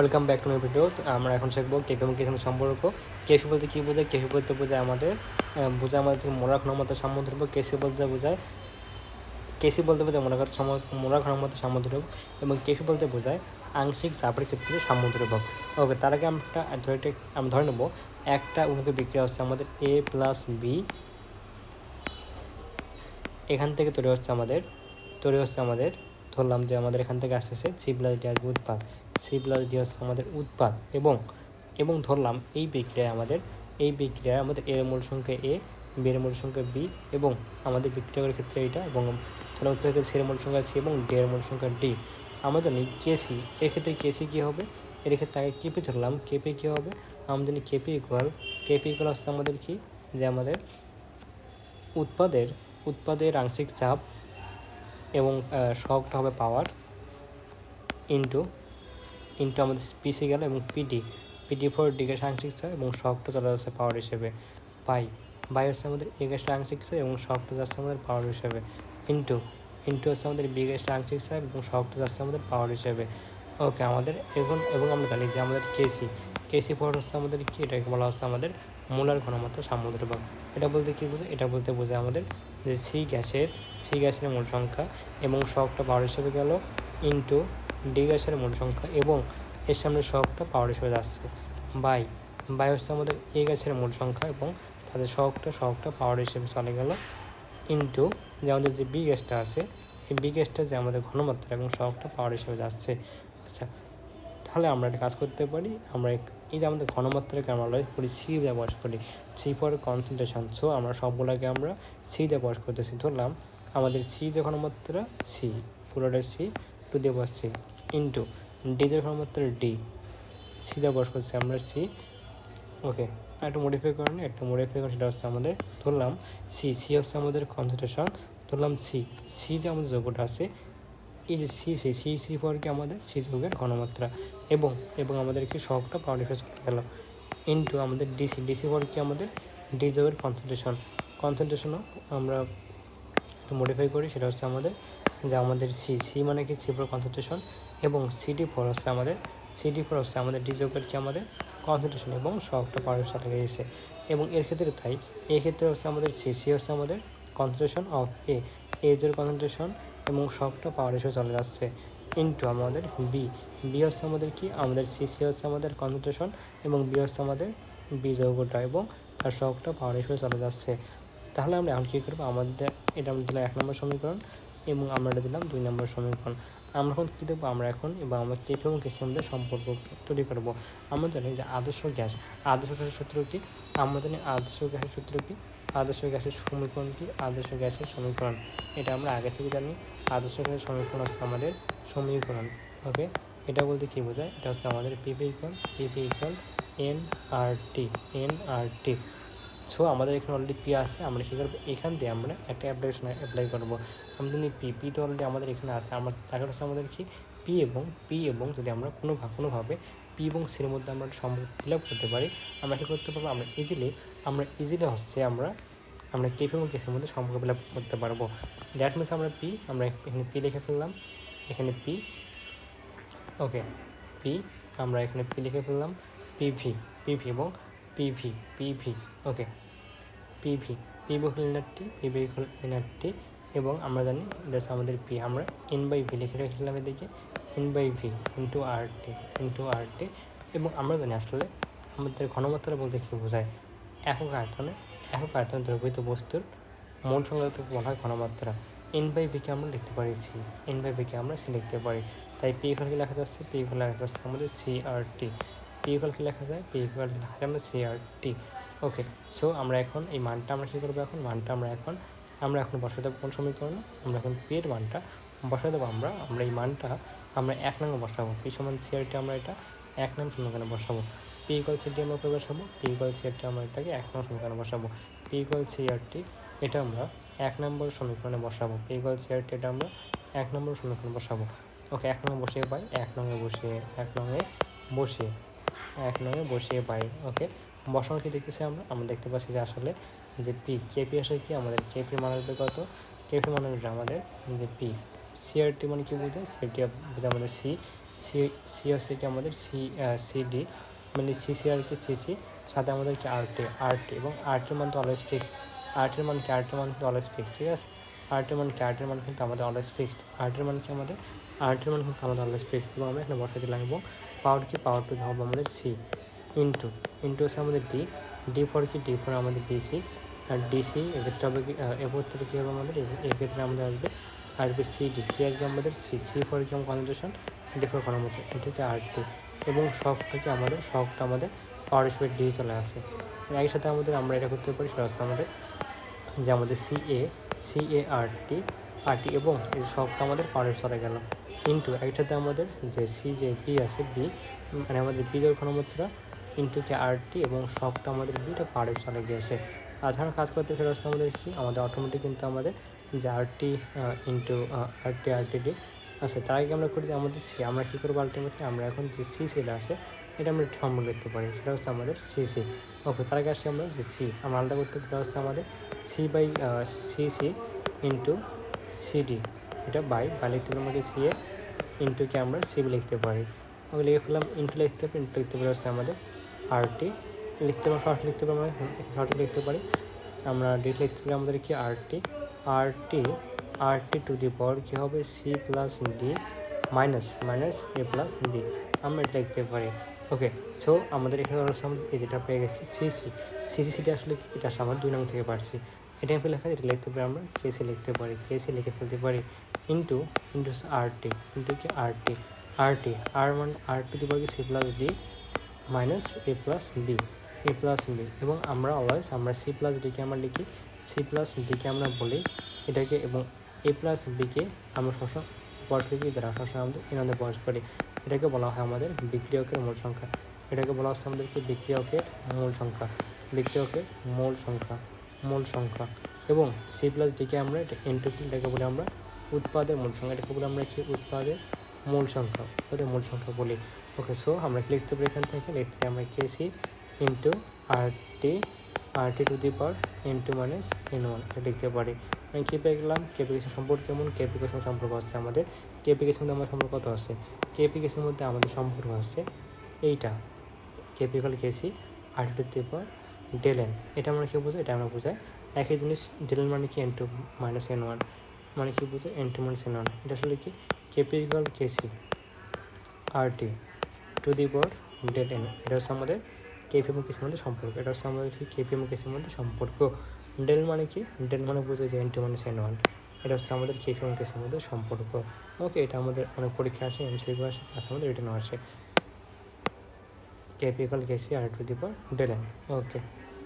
Welcome back to my video. আমরা এখন শিখবো কেপি এবং কেসির সম্পর্ক। কেপি বলতে কী বোঝায়? কেপি বলতে বোঝায় আমাদের মোড়া ঘনমাত্রা সামুদ্রিক। কেসি বলতে বোঝায় মোড়া ঘনমাত্রা সামুদ্রিক এবং কেপি বলতে বোঝায় আংশিক চাপের ক্ষেত্রে সামুদ্রিক। ওকে, তার আগে আমরা ধরে নেব একটা উন্মুখী বিক্রিয়া হচ্ছে আমাদের A প্লাস বি, এখান থেকে তৈরি হচ্ছে আমাদের ধরলাম যে আমাদের এখান থেকে আসতেছে সি প্লাস ডি আসবে উৎপাদ, সি প্লাস ডি হচ্ছে আমাদের উৎপাদ এবং ধরলাম এই বিক্রিয়ায় আমাদের এর মূল সংখ্যা এ, বি এর মূল সংখ্যা বি এবং আমাদের বিক্রিয়ার ক্ষেত্রে এটা এবং ধরলাম সি এর মূল সংখ্যা সি এবং ডি এর মূল সংখ্যা ডি। আমরা জানি কেসি, এক্ষেত্রে কেসি কী হবে? এর ক্ষেত্রে আগে কেপি ধরলাম, কেপি কী হবে? আমরা জানি কেপি ইকুয়াল হচ্ছে আমাদের কি, যে আমাদের উৎপাদের আংশিক চাপ এবং সহগটা হবে পাওয়ার ইন্টু আমাদের পিসি গেল এবং পিডি ফর ডি গ্যাসের আংশিক চাপ এবং সহগটা চলে যাচ্ছে পাওয়ার হিসেবে বাই হচ্ছে আমাদের এ গ্যাসের আংশিক চাপ এবং সহগটা যাচ্ছে আমাদের পাওয়ার হিসেবে ইন্টু হচ্ছে আমাদের বি গ্যাসের আংশিক চাপ এবং সহগটা যাচ্ছে আমাদের পাওয়ার হিসেবে। ওকে, আমাদের এবং আমরা জানি যে আমাদের কেসি ফর হচ্ছে আমাদের কি, এটাকে বলা হচ্ছে আমাদের মোলার ঘনমাত্রা সামুদ্রিক। এটা বলতে কী বোঝায়? এটা বলতে বোঝায় আমাদের যে সি গ্যাসের মোল সংখ্যা এবং সহগটা পাওয়ার হিসেবে গেল ইন্টু ডি গ্যাসের মোল সংখ্যা এবং এর সামনে সহগটা পাওয়ার হিসেবে যাচ্ছে বাই হচ্ছে আমাদের এ গ্যাসের মোল সংখ্যা এবং তাদের সহগটা পাওয়ার হিসেবে চলে গেল ইন্টু যে আমাদের যে বি গ্যাসটা আছে, এই বি গ্যাসটা যে আমাদের ঘনমাত্রা এবং সহগটা পাওয়ার হিসেবে যাচ্ছে। আচ্ছা, তাহলে আমরা একটা কাজ করতে পারি, আমরা এই যে আমাদের ঘনমাত্রাকে আমরা করি সি দিয়ে প্রকাশ করি, সি ফর কনসেন্ট্রেশন। সো আমরা সবগুলোকে আমরা সি দিয়ে প্রকাশ করতেছি। ধরলাম আমাদের সি যে ঘনমাত্রা সি, পুরোটা সি টু দিয়ে বসছি ইন্টু ডি যে ঘনমাত্রা ডি, সি দিয়ে প্রকাশ করছি আমরা সি। ওকে, একটা মডিফাই করেন, সেটা হচ্ছে আমাদের ধরলাম সি হচ্ছে আমাদের কনসেন্ট্রেশন, ধরলাম সি যে আমাদের যোগ্যটা আছে, এই যে সি পর কি আমাদের সি যৌগের ঘনমাত্রা এবং আমাদেরকে সহগটা পাওয়ার হিসেবে চলে গেল ইন্টু আমাদের ডিসি পর কি আমাদের ডি যৌগের কনসেন্ট্রেশনও আমরা মডিফাই করি, সেটা হচ্ছে আমাদের যে আমাদের সি মানে কি, সি ফর কনসেন্ট্রেশন এবং সিডি ফর হচ্ছে আমাদের ডি যৌগের কি আমাদের কনসেন্ট্রেশন এবং সহগটা পাওয়ার হিসেবে চলে গেছে। এবং এর ক্ষেত্রে তাই এই ক্ষেত্রে হচ্ছে আমাদের সি হচ্ছে আমাদের কনসেন্ট্রেশন অফ এ এর কনসেন্ট্রেশন এবং সবটা পাওয়ার হিসেবে চলে যাচ্ছে ইন্টু আমাদের বি হচ্ছে আমাদের কি, আমাদের সি হচ্ছে আমাদের কনসেন্ট্রেশন এবং বি হচ্ছে আমাদের বি যৌগটা এবং তার সবটা পাওয়ার হিসেবে চলে যাচ্ছে। তাহলে আমরা এখন কী করবো? এটা আমরা দিলাম 1 নম্বর সমীকরণ এবং আমরা এটা দিলাম 2 নম্বর সমীকরণ। আমরা এখন কী দেবো? আমরা কেপি এবং কেসির মধ্যে সম্পর্ক তৈরি করবো। আমরা জানি যে আদর্শ গ্যাসের সূত্র কি? আমরা জানি আদর্শ গ্যাসের সূত্র কি? আদর্শ গ্যাসের সমীকরণ কি? আদর্শ গ্যাসের সমীকরণ এটা আমরা আগে থেকে জানি। আদর্শ গ্যাসের সমীকরণ হচ্ছে আমাদের সমীকরণ। ওকে, এটা বলতে কী বোঝায়? এটা হচ্ছে আমাদের পিপি ইকুয়াল এনআরটি। সো আমাদের এখানে অলরেডি পি আছে, আমরা কী করবো? এখান দিয়ে আমরা একটা অ্যাপ্লাই করবো। আমরা যদি পি তো অলরেডি আমাদের এখানে আছে, তারপর হচ্ছে আমাদের কি পি এবং যদি আমরা কোনোভাবে পি এবং সির মধ্যে আমরা সম্পর্ক ফিল আপ করতে পারি, আমরা কী করতে পারবো? আমরা ইজিলি হচ্ছে আমরা কেপি এবং কেসির মধ্যে সম্পর্ক ফিল আপ করতে পারবো। দ্যাট মিনস আমরা এখানে পি লিখে ফেললাম, এখানে পি। ওকে, পি আমরা এখানে পি লিখে ফেললাম, পিভি এবং পিভি। ওকে, পিভি হল এনআরটি এবং আমরা জানি এটা হচ্ছে আমাদের পি, আমরা এন/ভি লিখে রেখেছিলাম এদিকে, এন/ভি ইন্টু আরটি এবং আমরা জানি আসলে আমাদের ঘনমাত্রা বলতে কী বোঝায়? একক আয়তনে দ্রবীভূত বস্তুর মোল সংখ্যাকে বলা হয় ঘনমাত্রা। এন/ভিকে আমরা লিখতে পারি সি, এন/ভিকে আমরা সি লিখতে পারি। তাই পি ইকুয়াল কি লেখা যাচ্ছে? পি ইকুয়াল লেখা যাচ্ছে আমাদের সিআরটি। পি ইকুয়াল কি লেখা যায়? পি ইকুয়াল লেখা যায় আমরা সিআরটি। ওকে, সো আমরা এখন এই মানটা আমরা কী করবো? আমরা এখন বসাতে দেবো কোন সমীকরণে? আমরা এখন পি এর মানটা বসাতে দেবো। আমরা এই মানটা আমরা 1 নং বসাবো। পি সমান সিআরটি আমরা এটা 1 নং সমীকরণে বসাবো। পি ইকুয়াল সিআরটি আমরা উপরে বসাবো, পি ইকুয়াল সিআরটি আমরা এটাকে 1 নং সমীকরণে বসাবো। পি ইকুয়াল সিআরটি এটা আমরা 1 নম্বর সমীকরণে বসাবো। পি ইকুয়াল সিআরটি এটা আমরা 1 নম্বর সমীকরণে বসাবো। ওকে, 1 নং বসিয়ে পাই, 1 নং বসিয়ে পাই। ওকে, বসানো কি দেখতেছি আমরা দেখতে পাচ্ছি যে আসলে যে কেপি আসে কি, আমাদের কেপি মান আসবে কত? কেপি মান আসবে আমাদের যে পি। সিআরটি মানে কি বোঝায়? সিআরটি বোঝায় আমাদের সি সি হচ্ছে কি আমাদের সিডি, মানে সিসি আর কি সিসি, সাথে আমাদের কি আরটি এবং আরটির মান তো অলওয়েজ ফিক্সড, আরটির মান কি আরটির মান কিন্তু অলওয়েজ ফিক্সড, ঠিক আছে। আরটির মান কি আরটির মান কিন্তু আমাদের অলওয়েজ ফিক্সড, আরটির মান কি আমাদের আরটির মান কিন্তু আমাদের অলওয়েজ ফিক্সড, এবং আমরা এখানে বসাতে লাগবো পাওয়ার কি পাওয়ার টু হবে আমাদের সি ইন্টু হচ্ছে আমাদের ডি ফর কি ডি ফর আমাদের ডিসি, আর ডিসি এক্ষেত্রে হবে কি এক্ষেত্রে কী হবে আমাদের এক্ষেত্রে আমাদের আসবে সিডি, কি আসবে আমাদের সি ফর কি কনসেন্ট্রেশন, ডি ফর ঘনমূত্র, এটাকে আরটি, এবং শকটা আমাদের পাওয়ার হিসেবে ডি চলে আসে। একই সাথে আমরা এটা করতে পারি, সেটা হচ্ছে আমাদের যে আমাদের সিএআরটি এবং এই শকটা আমাদের পাওয়ারে চলে গেল ইন্টু একসাথে আমাদের যে বি আছে বি, মানে আমাদের বীজের ঘনমাত্রা ইন্টু কে আরটি এবং শকটা আমাদের বিটা পাওয়ারে চলে গিয়েছে। তাছাড়া কাজ করতে ফেরত আসছে আমাদের কি আমাদের অটোমেটিক কিন্তু আমাদের যে আরটি ইন্টু আরটি ডি আছে। তার আগে আমরা করি যে আমাদের সি, আমরা কী করবো আলটিমেটলি আমরা এখন যে সিটা আছে এটা আমরা সম্পূর্ণ লিখতে পারি, সেটা হচ্ছে আমাদের সিসি। ওকে, তার আগে আসছি আমরা যে সি আমরা আলাদা করতে, সেটা হচ্ছে আমাদের সিসি ইন্টু সিডি, এটা বাই লিখতে পারি আমাকে সিএ ইন্টু কি আমরা সিবি লিখতে পারি। ওকে, লিখে ফেললাম, ইন্টু লিখতে পারি হচ্ছে আমাদের আরটি লিখতে পারি, শর্ট লিখতে পারি, আমরা শর্ট লিখতে পারি, আমরা ডেট লিখতে পারি আমাদের কি আরটি টু দি পাওয়ার কী হবে সি প্লাস ডি মাইনাস এ প্লাস বি, আমরা এটা লিখতে পারি। ওকে, সো আমাদের এখানে আমাদের এই যেটা পেয়ে গেছি সিটা আসলে কি, এটা আমরা 2 নং থেকে পারছি, এটা লেখা এটা লিখতে পারি আমরা কেসি লিখতে পারি, কেসি লিখে ফেলতে পারি ইন্টু আরটি ইন্টু কি আরটি আর মানে আরটি দি পাওয়ার কি সি প্লাস ডি মাইনাস এ প্লাস বি এবং আমরা অলওয়েজ আমরা সি প্লাস ডিকে আমরা লিখি, সি প্লাস ডিকে আমরা বলি এটাকে, এবং এ প্লাস বিকে আমরা সবসময় পরস্পরকে দ্বারা সবসময় আমাদের এনাদের বয়স করি, এটাকে বলা হয় আমাদের বিক্রিয়কের মূল সংখ্যা, এটাকে বলা হচ্ছে আমাদেরকে বিক্রিয়কের মূল সংখ্যা এবং সি প্লাস ডিকে আমরা এনটুপি, এটাকে বলি আমরা উৎপাদের মূল সংখ্যা, এটাকে বলি আমরা কি উৎপাদের মূল সংখ্যা বলি। ওকে, সো আমরা কি লিখতে পারি এখান থেকে লিখতে আমরা KC into RT to the power into minus N1 এটা লিখতে পারি। আমি কী পেয়ে গেলাম কেপিকেশন সম্পর্ক, কেমন কেপিকেশন সম্পর্ক হচ্ছে আমাদের কেপিকেশন মধ্যে আমার সম্পর্ক কত আছে, কেপিকেশনের মধ্যে আমাদের সম্পর্ক আছে এইটা কেপিক্যাল কেসি আরটি টু দি পাওয়ার ডেলেন, এটা আমরা কী বোঝাই, এটা আমরা বোঝাই একই জিনিস, ডেলেন মানে কি N2 মাইনাস N1 মানে কি বোঝায় N2 মাইনাস N1, এটা আসলে কি KP equal KC RT to the power del N, এটা হচ্ছে আমাদের কেপি এবং কেসির মধ্যে সম্পর্ক, এটা হচ্ছে আমাদের কেপি এবং কেসির মধ্যে সম্পর্ক। ডেল মানে কি, ডেল মানে বোঝায় যে N2 মাইনাস N1, এটা হচ্ছে আমাদের কেপি এবং কেসির মধ্যে সম্পর্ক। ওকে, এটা আমাদের অনেক পরীক্ষা আসে, এমসিকিউ আসে, প্লাস আমাদের রিটার্নও আসে, KP equal KC R to the power del N. Okay.